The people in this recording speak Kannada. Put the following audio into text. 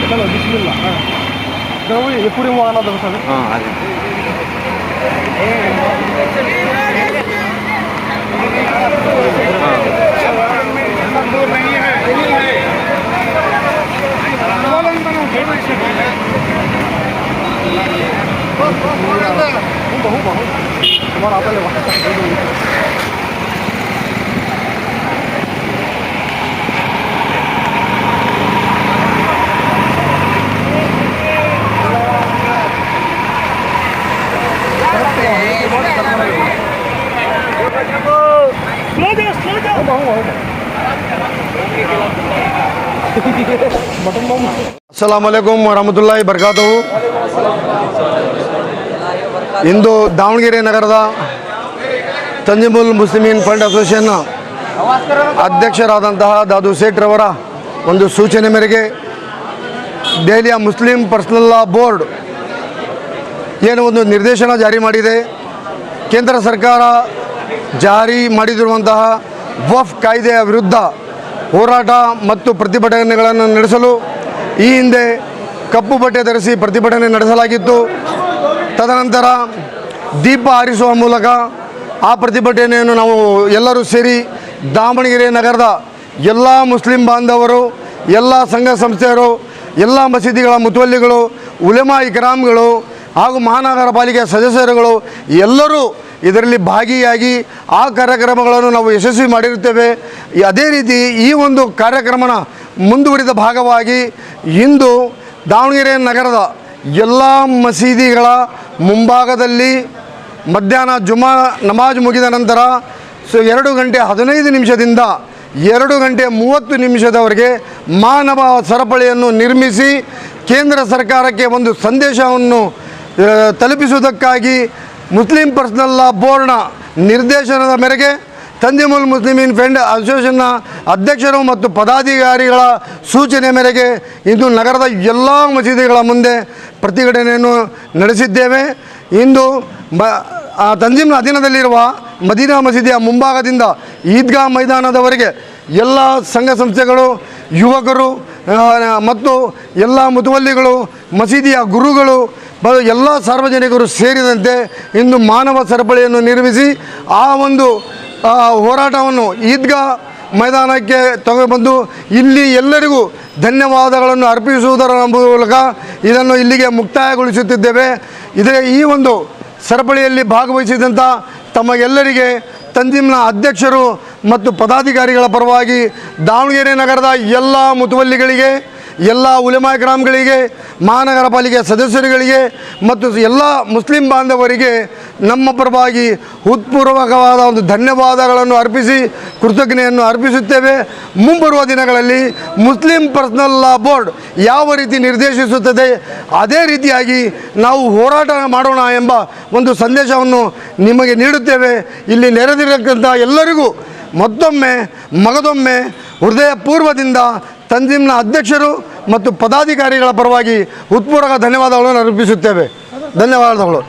चलो बिस्मिल्लाह ये पूरी मुआना दो सर तुम्हारा आता है अस्सलामुअलैकुम वरहमतुल्लाहि बरकातहू ಇಂದು ದಾವಣಗೆರೆ ನಗರದ ತಂಜಿಮುಲ್ ಮುಸ್ಲಿಮೀನ್ ಫಂಡ್ ಅಸೋಸಿಯೇಷನ್ನ ಅಧ್ಯಕ್ಷರಾದಂತಹ ದಾದು ಸೇಠ್ರವರ ಒಂದು ಸೂಚನೆ ಮೇರೆಗೆ ದೆಹಲಿಯ ಮುಸ್ಲಿಂ ಪರ್ಸನಲ್ ಲಾ ಬೋರ್ಡ್ ಏನು ಒಂದು ನಿರ್ದೇಶನ ಜಾರಿ ಮಾಡಿದೆ. ಕೇಂದ್ರ ಸರ್ಕಾರ ಜಾರಿ ಮಾಡಿದಿರುವಂತಹ ವಫ್ ಕಾಯ್ದೆಯ ವಿರುದ್ಧ ಹೋರಾಟ ಮತ್ತು ಪ್ರತಿಭಟನೆಗಳನ್ನು ನಡೆಸಲು ಈ ಹಿಂದೆ ಕಪ್ಪು ಬಟ್ಟೆ ಧರಿಸಿ ಪ್ರತಿಭಟನೆ ನಡೆಸಲಾಗಿತ್ತು. ತದನಂತರ ದೀಪ ಆರಿಸುವ ಮೂಲಕ ಆ ಪ್ರತಿಭಟನೆಯನ್ನು ನಾವು ಎಲ್ಲರೂ ಸೇರಿ ದಾವಣಗೆರೆ ನಗರದ ಎಲ್ಲ ಮುಸ್ಲಿಂ ಬಾಂಧವರು, ಎಲ್ಲ ಸಂಘ ಸಂಸ್ಥೆಯರು, ಎಲ್ಲ ಮಸೀದಿಗಳ ಮುತವಲ್ಲಿಗಳು, ಉಲೆಮಾ ಇಕ್ರಾಮ್ಗಳು ಹಾಗೂ ಮಹಾನಗರ ಪಾಲಿಕೆಯ ಸದಸ್ಯರುಗಳು ಎಲ್ಲರೂ ಇದರಲ್ಲಿ ಭಾಗಿಯಾಗಿ ಆ ಕಾರ್ಯಕ್ರಮಗಳನ್ನು ನಾವು ಯಶಸ್ವಿ ಮಾಡಿರುತ್ತೇವೆ. ಅದೇ ರೀತಿ ಈ ಒಂದು ಕಾರ್ಯಕ್ರಮನ ಮುಂದುವರಿದ ಭಾಗವಾಗಿ ಇಂದು ದಾವಣಗೆರೆ ನಗರದ ಎಲ್ಲ ಮಸೀದಿಗಳ ಮುಂಭಾಗದಲ್ಲಿ ಮಧ್ಯಾಹ್ನ ಜುಮಾ ನಮಾಜ್ ಮುಗಿದ ನಂತರ 2 ಗಂಟೆ 15 ನಿಮಿಷದಿಂದ 2 ಗಂಟೆ 30 ನಿಮಿಷದವರೆಗೆ ಮಾನವ ಸರಪಳಿಯನ್ನು ನಿರ್ಮಿಸಿ ಕೇಂದ್ರ ಸರ್ಕಾರಕ್ಕೆ ಒಂದು ಸಂದೇಶವನ್ನು ತಲುಪಿಸುವುದಕ್ಕಾಗಿ ಮುಸ್ಲಿಂ ಪರ್ಸನಲ್ ಲಾ ಬೋರ್ಡ್ನ ನಿರ್ದೇಶನದ ಮೇರೆಗೆ ತಂಜಿಮುಲ್ ಮುಸ್ಲಿಮೀನ್ ಫಂಡ್ ಅಸೋಸಿಯೇಷನ್ನ ಅಧ್ಯಕ್ಷರು ಮತ್ತು ಪದಾಧಿಕಾರಿಗಳ ಸೂಚನೆ ಮೇರೆಗೆ ಇಂದು ನಗರದ ಎಲ್ಲ ಮಸೀದಿಗಳ ಮುಂದೆ ಪ್ರತಿಭಟನೆಯನ್ನು ನಡೆಸಿದ್ದೇವೆ. ಇಂದು ತಂಜಿಮ್ನ ಅಧೀನದಲ್ಲಿರುವ ಮದೀನಾ ಮಸೀದಿಯ ಮುಂಭಾಗದಿಂದ ಈದ್ಗಾ ಮೈದಾನದವರೆಗೆ ಎಲ್ಲ ಸಂಘ ಸಂಸ್ಥೆಗಳು, ಯುವಕರು ಮತ್ತು ಎಲ್ಲ ಮುತವಲ್ಲಿಗಳು, ಮಸೀದಿಯ ಗುರುಗಳು, ಎಲ್ಲ ಸಾರ್ವಜನಿಕರು ಸೇರಿದಂತೆ ಇಂದು ಮಾನವ ಸರಪಳಿಯನ್ನು ನಿರ್ಮಿಸಿ ಆ ಒಂದು ಹೋರಾಟವನ್ನು ಈದ್ಗಾ ಮೈದಾನಕ್ಕೆ ತಗೊಬಂದು ಇಲ್ಲಿ ಎಲ್ಲರಿಗೂ ಧನ್ಯವಾದಗಳನ್ನು ಅರ್ಪಿಸುವುದರ ಮೂಲಕ ಇದನ್ನು ಇಲ್ಲಿಗೆ ಮುಕ್ತಾಯಗೊಳಿಸುತ್ತಿದ್ದೇವೆ. ಈ ಒಂದು ಸರಪಳಿಯಲ್ಲಿ ಭಾಗವಹಿಸಿದಂಥ ತಮಗೆಲ್ಲರಿಗೆ ತಂಜಿಮ್ನ ಅಧ್ಯಕ್ಷರು ಮತ್ತು ಪದಾಧಿಕಾರಿಗಳ ಪರವಾಗಿ ದಾವಣಗೆರೆ ನಗರದ ಎಲ್ಲ ಮುತವಲ್ಲಿಗಳಿಗೆ, ಎಲ್ಲ ಉಲೆಮಾ ಇಕ್ರಾಮ್ಗಳಿಗೆ, ಮಹಾನಗರ ಪಾಲಿಕೆಯ ಸದಸ್ಯರುಗಳಿಗೆ ಮತ್ತು ಎಲ್ಲ ಮುಸ್ಲಿಂ ಬಾಂಧವರಿಗೆ ನಮ್ಮ ಪರವಾಗಿ ಹೃತ್ಪೂರ್ವಕವಾದ ಒಂದು ಧನ್ಯವಾದಗಳನ್ನು ಅರ್ಪಿಸಿ ಕೃತಜ್ಞತೆಯನ್ನು ಅರ್ಪಿಸುತ್ತೇವೆ. ಮುಂಬರುವ ದಿನಗಳಲ್ಲಿ ಮುಸ್ಲಿಂ ಪರ್ಸನಲ್ ಲಾ ಬೋರ್ಡ್ ಯಾವ ರೀತಿ ನಿರ್ದೇಶಿಸುತ್ತದೆ ಅದೇ ರೀತಿಯಾಗಿ ನಾವು ಹೋರಾಟ ಮಾಡೋಣ ಎಂಬ ಒಂದು ಸಂದೇಶವನ್ನು ನಿಮಗೆ ನೀಡುತ್ತೇವೆ. ಇಲ್ಲಿ ನೆರೆದಿರತಕ್ಕಂಥ ಎಲ್ಲರಿಗೂ ಮಗದೊಮ್ಮೆ ಹೃದಯಪೂರ್ವದಿಂದ ತಂಜಿಮ್ನ ಅಧ್ಯಕ್ಷರು ಮತ್ತು ಪದಾಧಿಕಾರಿಗಳ ಪರವಾಗಿ ಹೃತ್ಪೂರ್ವಕ ಧನ್ಯವಾದಗಳನ್ನು ಅರ್ಪಿಸುತ್ತೇವೆ. ಧನ್ಯವಾದಗಳು.